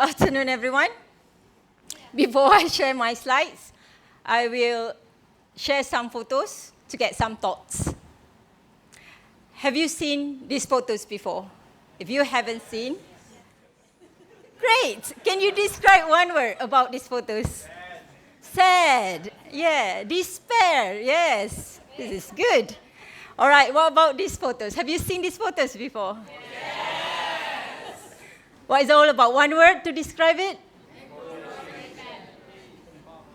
afternoon, everyone. Before I share my slides, I will share some photos to get some thoughts. Have you seen these photos before? If you haven't seen, great. Can you describe one word about these photos? Sad. Yeah. Despair. Yes. This is good. All right. What about these photos? Have you seen these photos before? Yes. What is it all about? One word to describe it?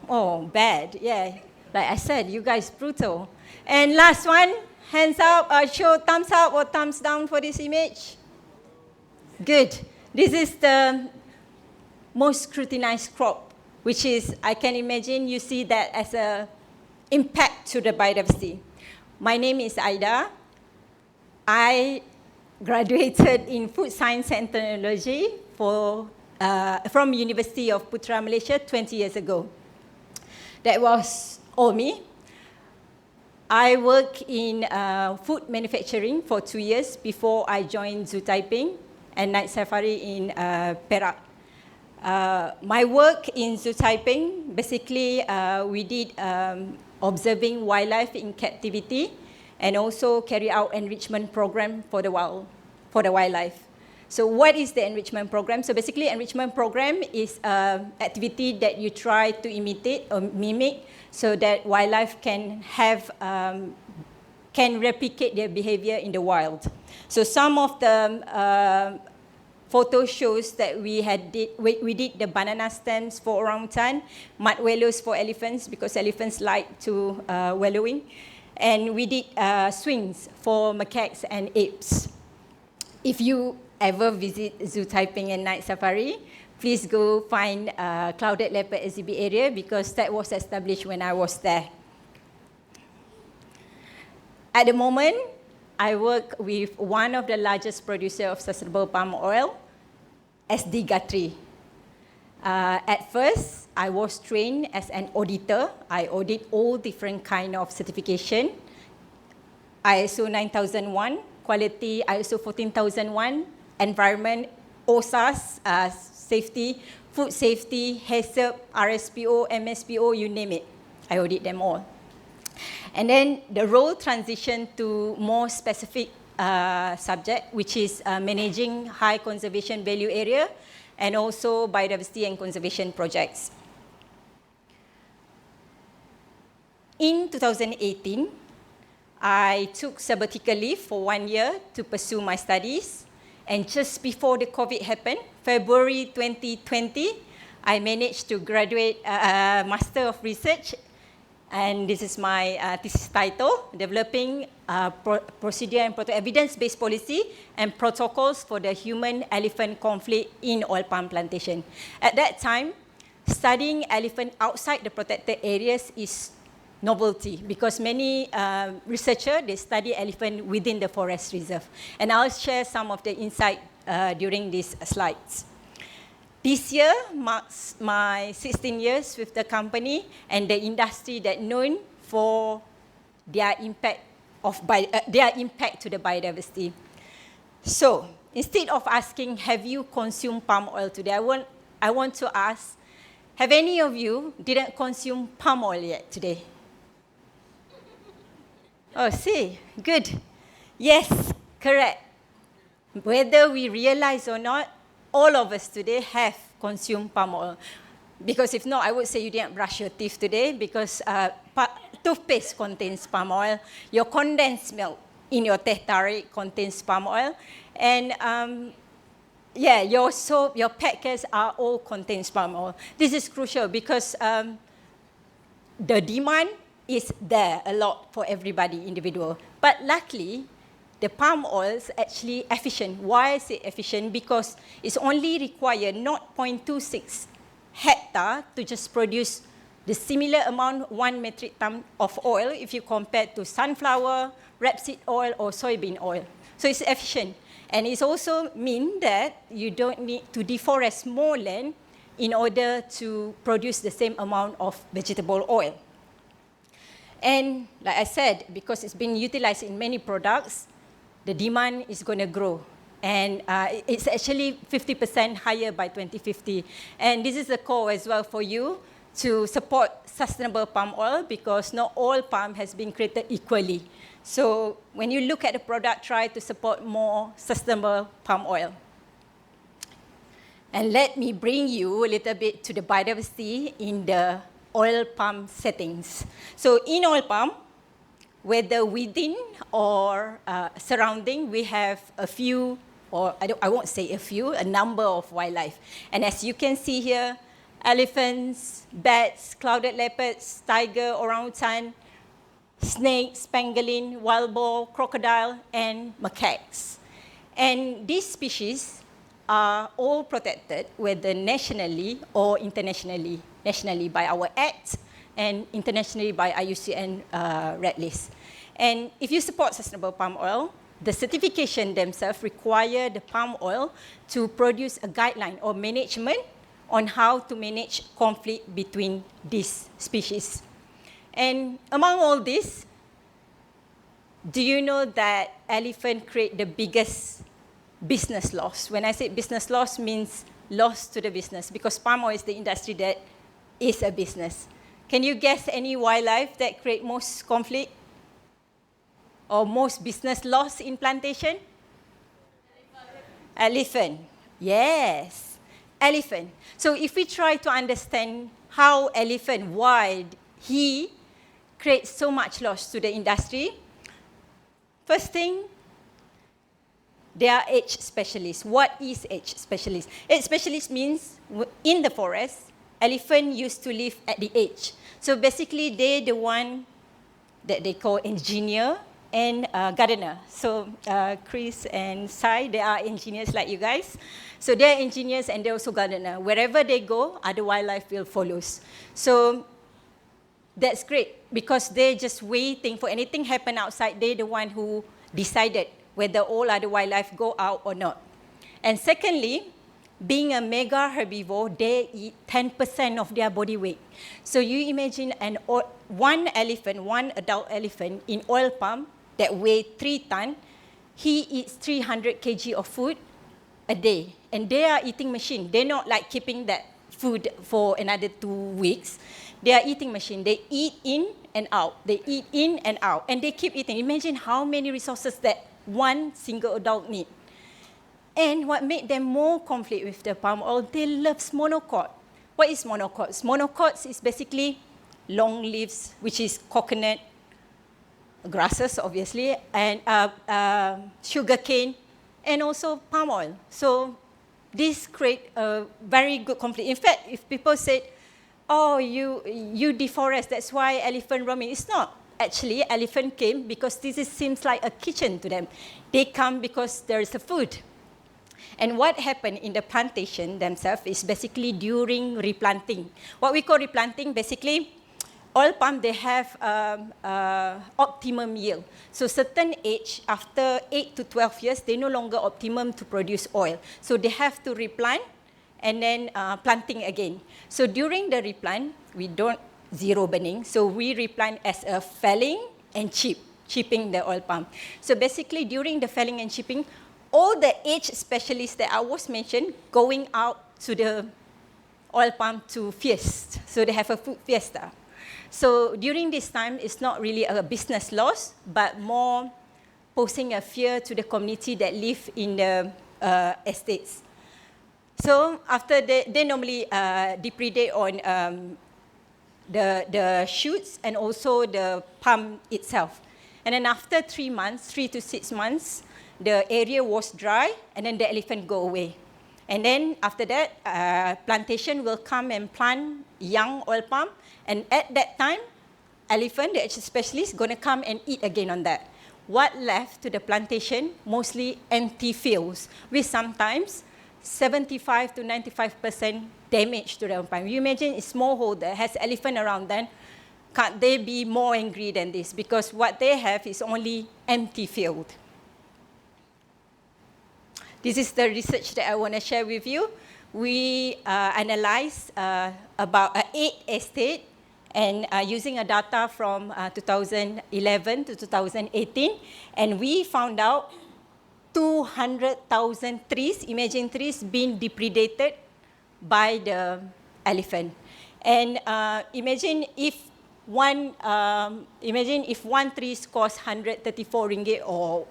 Oh, bad. Yeah. Like I said, you guys brutal. And last one, hands up, show thumbs up or thumbs down for this image. Good. This is the most scrutinized crop, which is, I can imagine you see that as an impact to the biodiversity. My name is Aida. I graduated in Food Science and Technology from University of Putra, Malaysia 20 years ago. That was all me. I worked in food manufacturing for 2 years before I joined Zoo Taiping and Night Safari in Perak. My work in Zoo Taiping, basically we did observing wildlife in captivity and also carry out enrichment program for the wildlife. So what is the enrichment program? So basically enrichment program is an activity that you try to imitate or mimic so that wildlife can replicate their behavior in the wild. So some of the photo shows that we did the banana stands for orangutan, mud wallows for elephants because elephants like to wallowing, and we did swings for macaques and apes. If you ever visit Zoo Taiping and Night Safari, please go find Clouded Leopard exhibit area because that was established when I was there. At the moment, I work with one of the largest producers of sustainable palm oil, SD Guthrie. At first, I was trained as an auditor. I audit all different kind of certification. ISO 9001, quality ISO 14001, environment, OSAS, safety, food safety, HACCP, RSPO, MSPO, you name it. I audit them all. And then the role transitioned to more specific subject, which is managing high conservation value area and also biodiversity and conservation projects. In 2018, I took sabbatical leave for 1 year to pursue my studies. And just before the COVID happened, February 2020, I managed to graduate Master of Research. And this is my thesis title, Developing Procedure and Evidence-Based Policy and Protocols for the Human-Elephant Conflict in Oil Palm Plantation. At that time, studying elephant outside the protected areas is novelty because many researchers, they study elephant within the forest reserve. And I'll share some of the insight during these slides. This year marks my 16 years with the company and the industry that known for their impact to the biodiversity. So instead of asking, have you consumed palm oil today? I want to ask, have any of you didn't consume palm oil yet today? Oh, see, good. Yes, correct. Whether we realize or not, all of us today have consumed palm oil. Because if not, I would say you didn't brush your teeth today because toothpaste contains palm oil. Your condensed milk in your teh tarik contains palm oil. And your soap, your pet cares are all contains palm oil. This is crucial because the demand is there a lot for everybody, individual. But luckily, the palm oil is actually efficient. Why is it efficient? Because it's only required 0.26 hectare to just produce the similar amount, 1 metric ton of oil, if you compare to sunflower, rapeseed oil, or soybean oil. So it's efficient. And it also means that you don't need to deforest more land in order to produce the same amount of vegetable oil. And like I said, because it's been utilized in many products, the demand is going to grow. And it's actually 50% higher by 2050. And this is a call as well for you to support sustainable palm oil, because not all palm has been created equally. So when you look at the product, try to support more sustainable palm oil. And let me bring you a little bit to the biodiversity in the oil palm settings. So in oil palm, whether within or surrounding, we have a few, or I won't say a few, a number of wildlife. And as you can see here, elephants, bats, clouded leopards, tiger, orangutan, snakes, pangolin, wild boar, crocodile, and macaques. And these species are all protected, whether nationally or internationally. Nationally by our Act, and internationally by IUCN Red List. And if you support sustainable palm oil, the certification themselves require the palm oil to produce a guideline or management on how to manage conflict between these species. And among all this, do you know that elephant create the biggest business loss? When I say business loss, means loss to the business, because palm oil is the industry that is a business. Can you guess any wildlife that create most conflict or most business loss in plantation? Elephant. Yes, elephant. So if we try to understand how elephant, why he creates so much loss to the industry, first thing, they are age specialists. What is age specialist? Age specialist means in the forest, elephant used to live at the edge. So basically, they're the one that they call engineer and gardener. So Chris and Sai, they are engineers like you guys. So they're engineers and they're also gardener. Wherever they go, other wildlife will follow. So that's great, because they're just waiting for anything happen outside. They're the one who decided whether all other wildlife go out or not. And secondly, being a mega herbivore, they eat 10% of their body weight. So you imagine one elephant, one adult elephant in oil palm that weighs 3 tons, he eats 300 kg of food a day. And they are eating machine. They're not like keeping that food for another 2 weeks. They are eating machine. They eat in and out. They eat in and out. And they keep eating. Imagine how many resources that one single adult needs. And what made them more conflict with the palm oil, they love monocot. What is monocots? Monocots is basically long leaves, which is coconut, grasses obviously, and sugar cane, and also palm oil. So this create a very good conflict. In fact, if people said, oh, you deforest, that's why elephant roaming. It's not. Actually, elephant came because seems like a kitchen to them. They come because there is a food. And what happened in the plantation themselves is basically during replanting. What we call replanting, basically, oil palm, they have optimum yield. So certain age, after 8 to 12 years, they no longer optimum to produce oil. So they have to replant and then planting again. So during the replant, we don't zero burning. So we replant as a felling and chipping the oil palm. So basically, during the felling and chipping, all the age specialists that I was mentioned going out to the oil palm to feast. So they have a food fiesta. So during this time, it's not really a business loss, but more posing a fear to the community that live in the estates. So after they normally depredate on the shoots and also the palm itself. And then after 3 months, 3 to 6 months, the area was dry, and then the elephant go away. And then after that, plantation will come and plant young oil palm, and at that time, elephant, the specialist, going to come and eat again on that. What left to the plantation? Mostly empty fields, with sometimes 75 to 95% damage to the oil palm. You imagine a smallholder has elephant around them. Can't they be more angry than this? Because what they have is only empty field. This is the research that I want to share with you. We analyzed about 8 estates and using a data from 2011 to 2018, and we found out 200,000 trees, imagine trees being depredated by the elephant. And imagine if one tree costs 134 ringgit or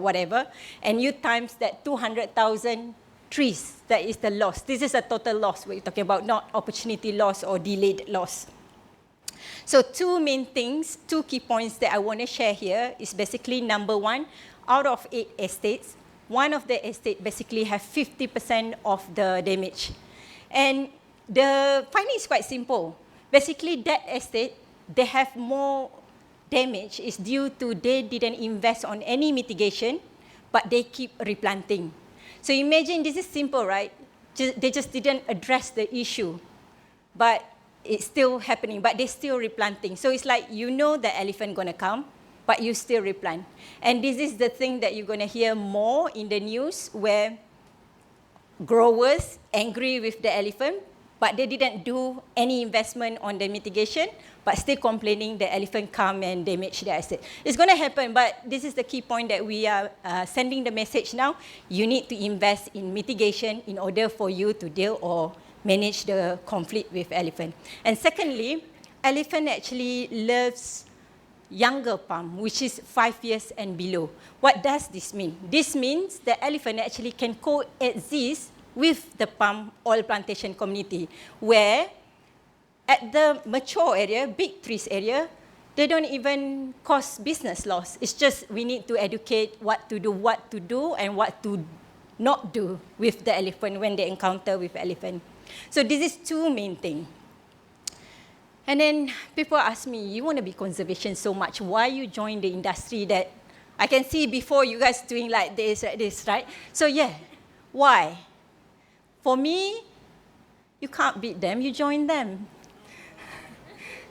whatever, and you times that 200,000 trees, that is the loss. This is a total loss we're talking about, not opportunity loss or delayed loss. So two main things, two key points that I want to share here is basically number one, out of 8 estates, one of the estates basically have 50% of the damage. And the finding is quite simple. Basically, that estate, they have more damage is due to they didn't invest on any mitigation, but they keep replanting. So imagine this is simple, right? They just didn't address the issue, but it's still happening, but they're still replanting. So it's like, you know the elephant gonna come, but you still replant. And this is the thing that you're gonna hear more in the news, where growers angry with the elephant, but they didn't do any investment on the mitigation, but still complaining the elephant come and damage their estate. It's going to happen, but this is the key point that we are sending the message now. You need to invest in mitigation in order for you to deal or manage the conflict with elephant. And secondly, elephant actually loves younger palm, which is 5 years and below. What does this mean? This means the elephant actually can coexist with the palm oil plantation community, where at the mature area, big trees area, they don't even cause business loss. It's just we need to educate what to do and what to not do with the elephant when they encounter with elephant. So this is two main things. And then people ask me, you want to be conservation so much, why you join the industry that I can see before you guys doing like this, right? So yeah, why? For me, you can't beat them, you join them.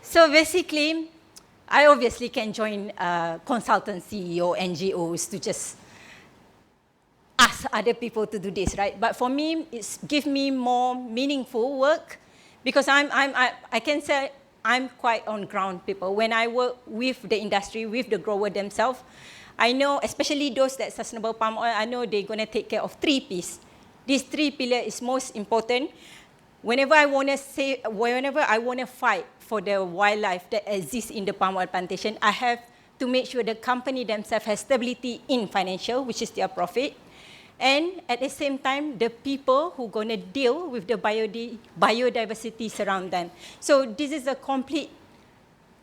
So basically, I obviously can join consultancy or NGOs to just ask other people to do this, right? But for me, it's give me more meaningful work, because I can say I'm quite on ground people. When I work with the industry, with the grower themselves, I know, especially those that sustainable palm oil, I know they're going to take care of 3 Ps. These 3 pillars is most important. Whenever I want to fight for the wildlife that exists in the palm oil plantation, I have to make sure the company themselves has stability in financial, which is their profit, and at the same time, the people who are going to deal with the biodiversity surround them. So this is a complete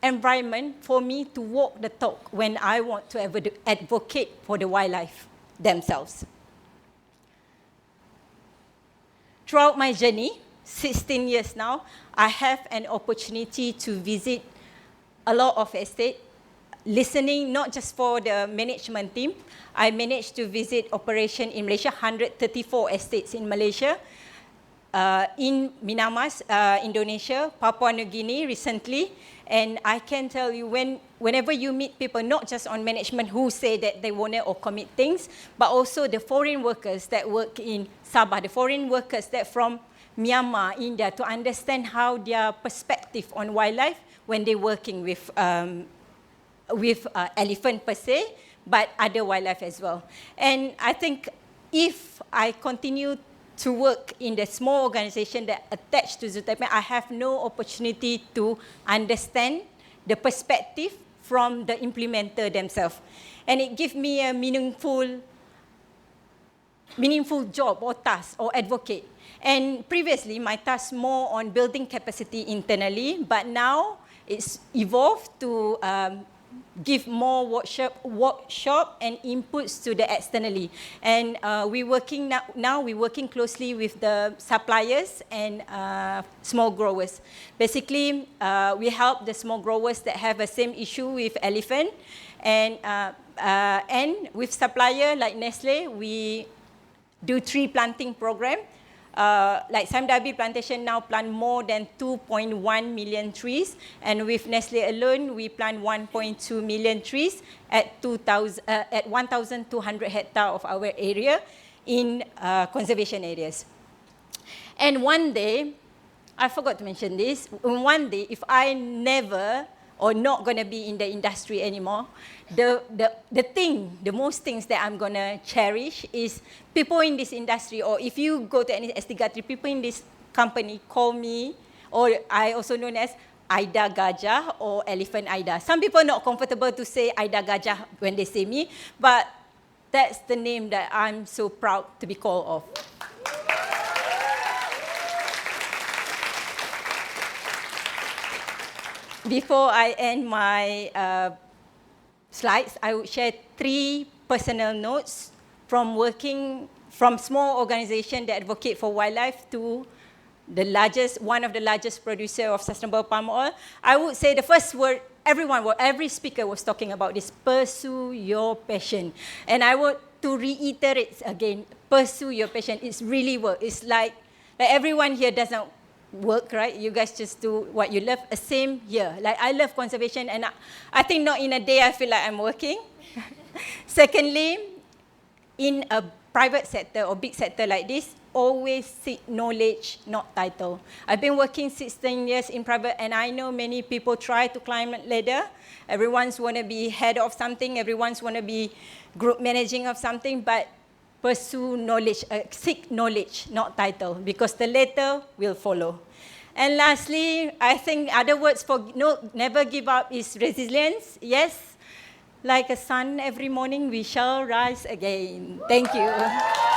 environment for me to walk the talk when I want to advocate for the wildlife themselves. Throughout my journey, 16 years now, I have an opportunity to visit a lot of estates, listening not just for the management team. I managed to visit operation in Malaysia, 134 estates in Malaysia, in Myanmar, Indonesia, Papua New Guinea recently. And I can tell you, whenever you meet people, not just on management who say that they want to or commit things, but also the foreign workers that work in Sabah, the foreign workers that from Myanmar, India, to understand how their perspective on wildlife when they're working with elephant per se, but other wildlife as well. And I think if I continue to work in the small organization that attached to Zultaipan, I have no opportunity to understand the perspective from the implementer themselves. And it gives me a meaningful job or task or advocate. And previously, my task more on building capacity internally, but now it's evolved to give more workshop and inputs to the externally. And we're working closely with the suppliers and small growers. Basically, we help the small growers that have the same issue with elephant. And with supplier like Nestle, we do tree planting program. Like Samdabi plantation now plant more than 2.1 million trees, and with Nestle alone, we plant 1.2 million trees at 1,200 hectares of our area in conservation areas. And one day, I forgot to mention this, one day, if I never or not going to be in the industry anymore, the most things that I'm going to cherish is people in this industry, or if you go to any S3, people in this company call me, or I also known as Aida Gajah or Elephant Aida. Some people are not comfortable to say Aida Gajah when they say me, but that's the name that I'm so proud to be called of. Before I end my slides, I would share 3 personal notes from working from small organization that advocate for wildlife to one of the largest producer of sustainable palm oil. I would say the first word, every speaker was talking about this: pursue your passion. And I want to reiterate again, pursue your passion. It's really work. It's like everyone here doesn't work, right? You guys just do what you love. Same here. Like I love conservation, and I think not in a day I feel like I'm working. Secondly, in a private sector or big sector like this, always seek knowledge, not title. I've been working 16 years in private, and I know many people try to climb a ladder. Everyone's want to be head of something. Everyone's want to be group managing of something, but pursue knowledge, seek knowledge, not title, because the later will follow. And lastly, I think other words for never give up is resilience. Yes, like a sun every morning, we shall rise again. Thank you.